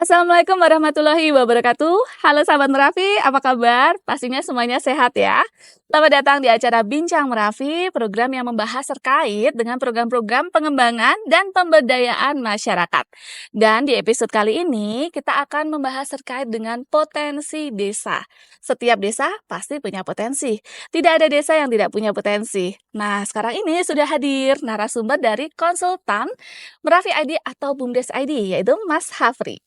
Assalamualaikum warahmatullahi wabarakatuh. Halo sahabat Merafi, apa kabar? Pastinya semuanya sehat ya. Selamat datang di acara Bincang Merafi, program yang membahas terkait dengan program-program pengembangan dan pemberdayaan masyarakat. Dan di episode kali ini kita akan membahas terkait dengan potensi desa. Setiap desa pasti punya potensi. Tidak ada desa yang tidak punya potensi. Nah, sekarang ini sudah hadir narasumber dari konsultan Merafi ID atau BUMDes ID, yaitu Mas Hafri.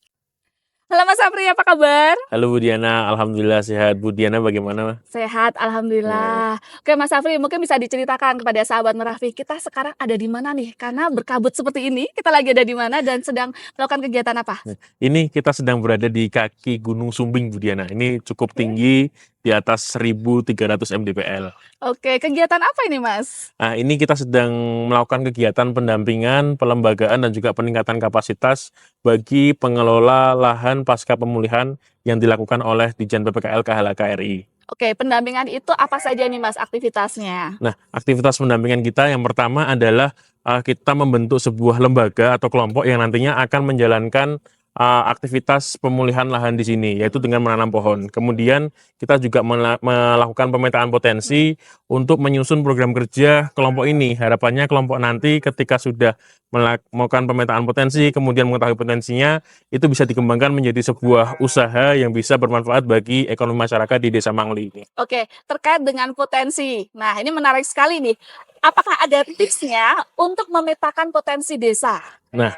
Halo Mas Afri, apa kabar? Halo Bu Diana, alhamdulillah sehat. Bu Diana bagaimana? Sehat, alhamdulillah. Oke Mas Afri, mungkin bisa diceritakan kepada sahabat Merafi, kita sekarang ada di mana nih? Karena berkabut seperti ini, kita lagi ada di mana dan sedang melakukan kegiatan apa? Ini kita sedang berada di kaki Gunung Sumbing Bu Diana. Ini cukup tinggi, di atas 1.300 mdpl. Oke, kegiatan apa ini Mas? Nah, ini kita sedang melakukan kegiatan pendampingan, pelembagaan, dan juga peningkatan kapasitas bagi pengelola lahan pasca pemulihan yang dilakukan oleh Ditjen PPKL KHLK RI. Oke, pendampingan itu apa saja nih Mas aktivitasnya? Nah, aktivitas pendampingan kita yang pertama adalah kita membentuk sebuah lembaga atau kelompok yang nantinya akan menjalankan aktivitas pemulihan lahan di sini, yaitu dengan menanam pohon. Kemudian kita juga melakukan pemetaan potensi untuk menyusun program kerja kelompok ini. Harapannya kelompok nanti ketika sudah melakukan pemetaan potensi, kemudian mengetahui potensinya, itu bisa dikembangkan menjadi sebuah usaha yang bisa bermanfaat bagi ekonomi masyarakat di Desa Mangli ini. Oke, terkait dengan potensi. Nah, ini menarik sekali nih. Apakah ada tipsnya untuk memetakan potensi desa? Nah,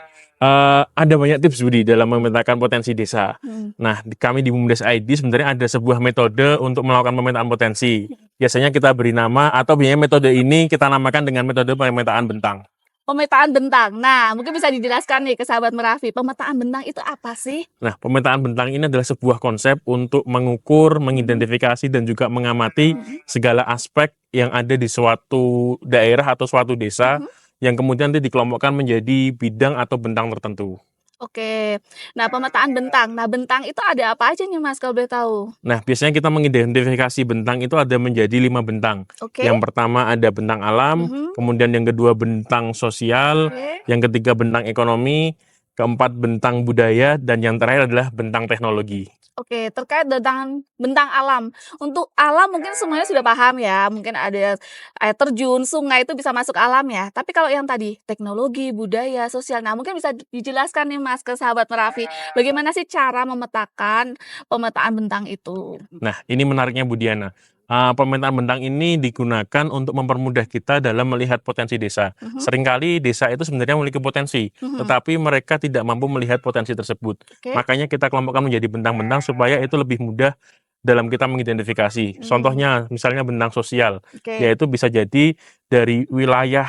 ada banyak tips Budi dalam memetakan potensi desa. Nah, kami di BUMDes ID sebenarnya ada sebuah metode untuk melakukan pemetaan potensi. Biasanya kita beri nama atau biasanya metode ini kita namakan dengan metode pemetaan bentang. Pemetaan bentang. Nah, mungkin bisa dijelaskan nih ke sahabat Merafi, pemetaan bentang itu apa sih? Nah, pemetaan bentang ini adalah sebuah konsep untuk mengukur, mengidentifikasi, dan juga mengamati segala aspek yang ada di suatu daerah atau suatu desa yang kemudian nanti dikelompokkan menjadi bidang atau bentang tertentu. Oke, nah pemetaan bentang. Nah, bentang itu ada apa aja nih Mas kalau boleh tahu? Nah, biasanya kita mengidentifikasi bentang itu ada menjadi 5 bentang. Oke. Yang pertama ada bentang alam, kemudian yang kedua bentang sosial, yang ketiga bentang ekonomi, keempat bentang budaya, dan yang terakhir adalah bentang teknologi. Oke, terkait dengan bentang alam. Untuk alam mungkin semuanya sudah paham ya, mungkin ada air terjun, sungai itu bisa masuk alam ya. Tapi kalau yang tadi teknologi, budaya, sosial, nah mungkin bisa dijelaskan nih Mas ke sahabat Merafi, bagaimana sih cara memetakan pemetaan bentang itu? Nah, ini menariknya Bu Diana. Pemetaan bentang ini digunakan untuk mempermudah kita dalam melihat potensi desa. Seringkali desa itu sebenarnya memiliki potensi, tetapi mereka tidak mampu melihat potensi tersebut. Makanya kita kelompokkan menjadi bentang-bentang supaya itu lebih mudah dalam kita mengidentifikasi. Contohnya, misalnya bentang sosial, yaitu bisa jadi dari wilayah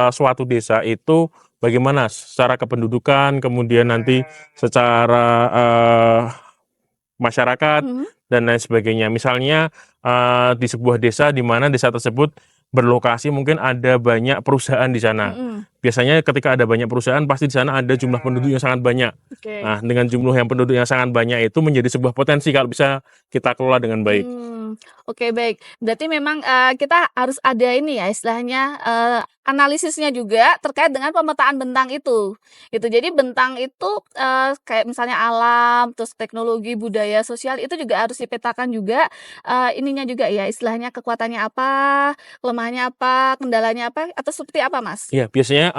suatu desa itu bagaimana secara kependudukan, kemudian nanti secara masyarakat, dan lain sebagainya. Misalnya di sebuah desa di mana desa tersebut berlokasi mungkin ada banyak perusahaan di sana. Biasanya ketika ada banyak perusahaan pasti di sana ada jumlah penduduk yang sangat banyak. Nah, dengan jumlah yang penduduk yang sangat banyak itu menjadi sebuah potensi kalau bisa kita kelola dengan baik. Oke, baik. Berarti memang kita harus ada ini ya istilahnya analisisnya juga terkait dengan pemetaan bentang itu. Jadi bentang itu kayak misalnya alam, terus teknologi, budaya, sosial itu juga harus dipetakan juga ininya juga ya istilahnya kekuatannya apa, kelemahannya apa, kendalanya apa atau seperti apa, Mas? Iya, biasanya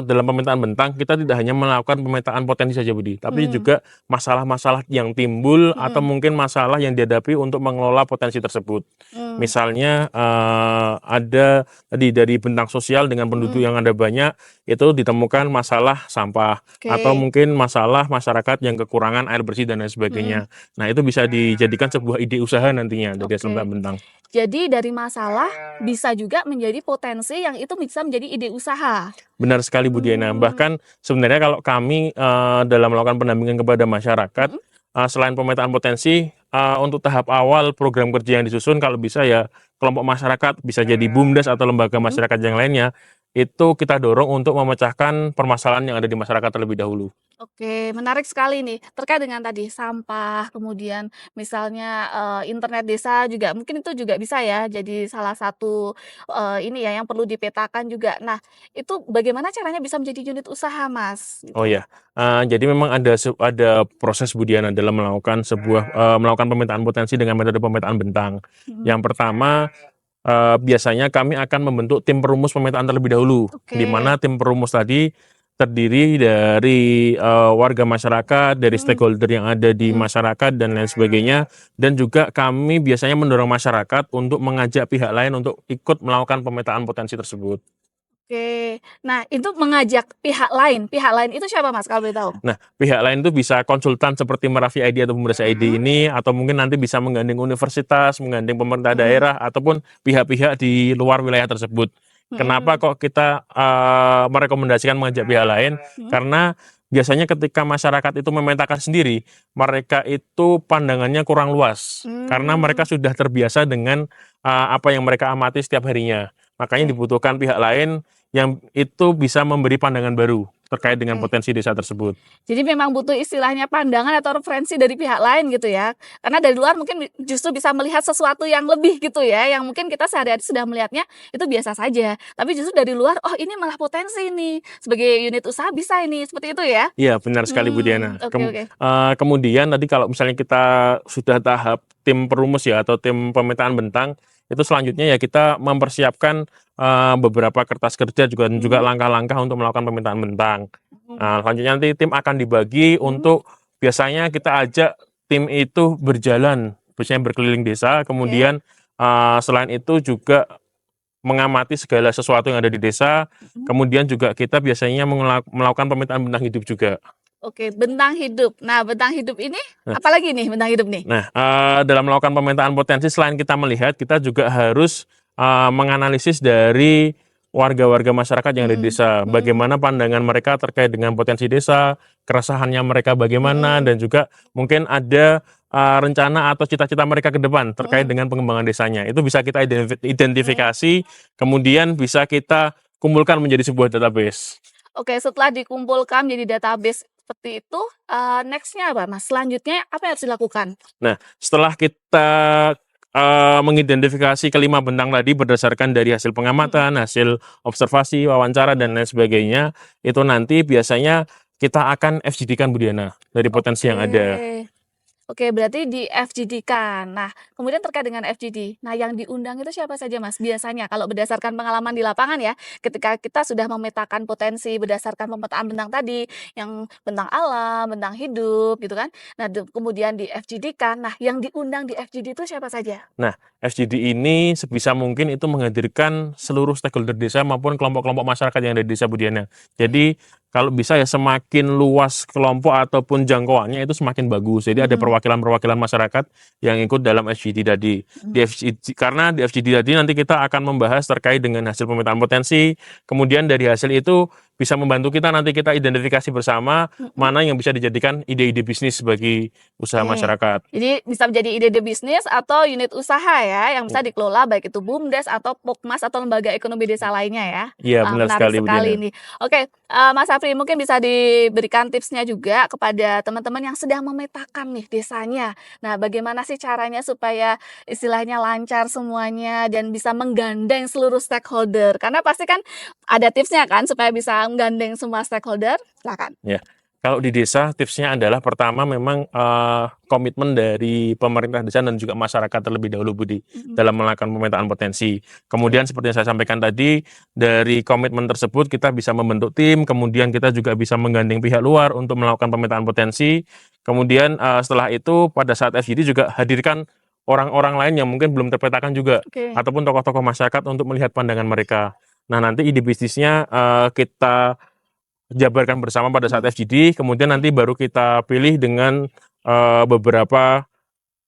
dalam pemetaan bentang kita tidak hanya melakukan pemetaan potensi saja Budi, tapi juga masalah-masalah yang timbul atau mungkin masalah yang dihadapi untuk mengelola potensi tersebut. Misalnya ada tadi dari bentang sosial dengan penduduk yang ada banyak itu ditemukan masalah sampah atau mungkin masalah masyarakat yang kekurangan air bersih dan lain sebagainya. Nah, itu bisa dijadikan sebuah ide usaha nantinya dari pemetaan bentang. Jadi dari masalah bisa juga menjadi potensi yang itu bisa menjadi ide usaha. Benar sekali Bu Diana. Bahkan sebenarnya kalau kami dalam melakukan pendampingan kepada masyarakat, selain pemetaan potensi, untuk tahap awal program kerja yang disusun kalau bisa ya kelompok masyarakat, bisa jadi BUMDes atau lembaga masyarakat yang lainnya, itu kita dorong untuk memecahkan permasalahan yang ada di masyarakat terlebih dahulu. Oke, menarik sekali nih. Terkait dengan tadi sampah, kemudian misalnya, internet desa juga mungkin itu juga bisa ya jadi salah satu, ini ya yang perlu dipetakan juga. Nah, itu bagaimana caranya bisa menjadi unit usaha, Mas? Oh Gitu. ya, jadi memang ada proses Budiana dalam melakukan pemetaan potensi dengan metode pemetaan bentang. Mhm. Yang pertama, biasanya kami akan membentuk tim perumus pemetaan terlebih dahulu, di Oke. mana tim perumus tadi terdiri dari, warga masyarakat, dari Mhm stakeholder yang ada di mhm. masyarakat dan lain sebagainya, dan juga kami biasanya mendorong masyarakat untuk mengajak pihak lain untuk ikut melakukan pemetaan potensi tersebut. Oke. Nah, itu mengajak pihak lain itu siapa, Mas, kalau boleh tahu? Nah, pihak lain itu bisa konsultan seperti Merafi ID atau Bumdes ID Mhm ini, atau mungkin nanti bisa menggandeng universitas, menggandeng pemerintah mhm daerah, ataupun pihak-pihak di luar wilayah tersebut. Kenapa mhm kok kita merekomendasikan mengajak pihak lain? mhm. Karena biasanya ketika masyarakat itu memetakan sendiri, mereka itu pandangannya kurang luas, karena Mmm, mereka sudah terbiasa dengan apa yang mereka amati setiap harinya. Makanya oke dibutuhkan pihak lain yang itu bisa memberi pandangan baru terkait dengan oke. potensi desa tersebut. Jadi memang butuh istilahnya pandangan atau referensi dari pihak lain gitu ya. Karena dari luar mungkin justru bisa melihat sesuatu yang lebih gitu ya, yang mungkin kita sehari-hari sudah melihatnya itu biasa saja. Tapi justru dari luar, oh ini malah potensi nih, sebagai unit usaha bisa ini, seperti itu ya? Iya, benar sekali Bu Diana. Oke oke. Kemudian tadi kalau misalnya kita sudah tahap tim perumus ya atau tim pemetaan bentang, itu selanjutnya ya kita mempersiapkan, beberapa kertas kerja dan juga Mhm langkah-langkah untuk melakukan pemetaan bentang. mhm Selanjutnya nanti tim akan dibagi mhm, untuk biasanya kita ajak tim itu berjalan, biasanya berkeliling desa, oke. kemudian, selain itu juga mengamati segala sesuatu yang ada di desa, Mhm. kemudian juga kita biasanya melakukan pemetaan bentang hidup juga. Oke, bentang hidup. Nah, bentang hidup ini Nah apalagi nih bentang hidup nih? dalam melakukan pemetaan potensi selain kita melihat, kita juga harus, menganalisis dari warga-warga masyarakat yang ada di Mhm desa. mhm Bagaimana pandangan mereka terkait dengan potensi desa, keresahannya mereka bagaimana, mhm dan juga mungkin ada, rencana atau cita-cita mereka ke depan terkait mhm. dengan pengembangan desanya. Itu bisa kita Oke. identifikasi, kemudian bisa kita kumpulkan menjadi sebuah database. Oke, setelah dikumpulkan menjadi database seperti itu, next-nya apa, Mas? Selanjutnya apa yang harus dilakukan? Nah, setelah kita, mengidentifikasi kelima bentang tadi berdasarkan dari hasil Mhm pengamatan, hasil observasi, wawancara, dan mhm. lain sebagainya, itu nanti biasanya kita akan FGD-kan Bu Diana, dari potensi yang ada. Oke. Oke, berarti di FGD-kan. Nah, kemudian terkait dengan FGD, nah yang diundang itu siapa saja, Mas? Biasanya kalau berdasarkan pengalaman di lapangan ya, ketika kita sudah memetakan potensi berdasarkan pemetaan bentang tadi, yang bentang alam, bentang hidup gitu kan. Nah, kemudian di FGD-kan. Nah, yang diundang di FGD itu siapa saja? Nah, FGD ini sebisa mungkin itu menghadirkan seluruh stakeholder desa maupun kelompok-kelompok masyarakat yang ada di desa Bu Diana. Oke. Jadi, kalau bisa ya semakin luas kelompok ataupun jangkauannya itu semakin bagus. Jadi ada Mhm perwakilan-perwakilan masyarakat yang ikut dalam FGD tadi. mhm Karena di FGD tadi nanti kita akan membahas terkait dengan hasil pemetaan potensi, kemudian dari hasil itu bisa membantu kita nanti kita identifikasi bersama mhm. mana yang bisa dijadikan ide-ide bisnis bagi usaha Oke. masyarakat. Jadi bisa menjadi ide-ide bisnis atau unit usaha ya, yang bisa dikelola baik itu BUMDes atau Pokmas atau lembaga ekonomi desa lainnya ya. Iya, Wah, benar menarik sekali Bu Diana. sekali nih. Oke, Mas Afri mungkin bisa diberikan tipsnya juga kepada teman-teman yang sedang memetakan nih desanya. Nah, bagaimana sih caranya supaya istilahnya lancar semuanya dan bisa menggandeng seluruh stakeholder? Karena pasti kan ada tipsnya kan supaya bisa menggandeng semua stakeholder? Silakan. Ya, kalau di desa tipsnya adalah pertama memang, komitmen dari pemerintah desa dan juga masyarakat terlebih dahulu Budi, Mhm, dalam melakukan pemetaan potensi. oke. Kemudian seperti yang saya sampaikan tadi, dari komitmen tersebut kita bisa membentuk tim, kemudian kita juga bisa menggandeng pihak luar untuk melakukan pemetaan potensi. Kemudian, setelah itu pada saat FGD juga hadirkan orang-orang lain yang mungkin belum terpetakan juga, Oke. ataupun tokoh-tokoh masyarakat untuk melihat pandangan mereka. Nah, nanti ide bisnisnya, kita jabarkan bersama pada saat Mhm, FGD, kemudian oke. nanti baru kita pilih dengan, beberapa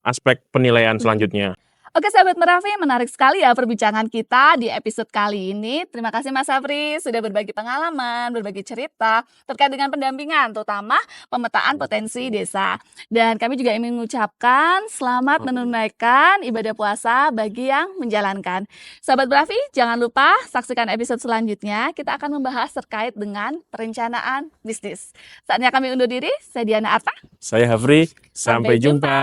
aspek penilaian Mhm. selanjutnya. Oke sahabat Merafi, menarik sekali ya perbincangan kita di episode kali ini. Terima kasih Mas Afri sudah berbagi pengalaman, berbagi cerita terkait dengan pendampingan, terutama pemetaan potensi desa. Dan kami juga ingin mengucapkan selamat menunaikan ibadah puasa bagi yang menjalankan. Sahabat Merafi, jangan lupa saksikan episode selanjutnya. Kita akan membahas terkait dengan perencanaan bisnis. Saatnya kami undur diri, saya Diana Arta. Saya Hafri, Sampai sampai jumpa.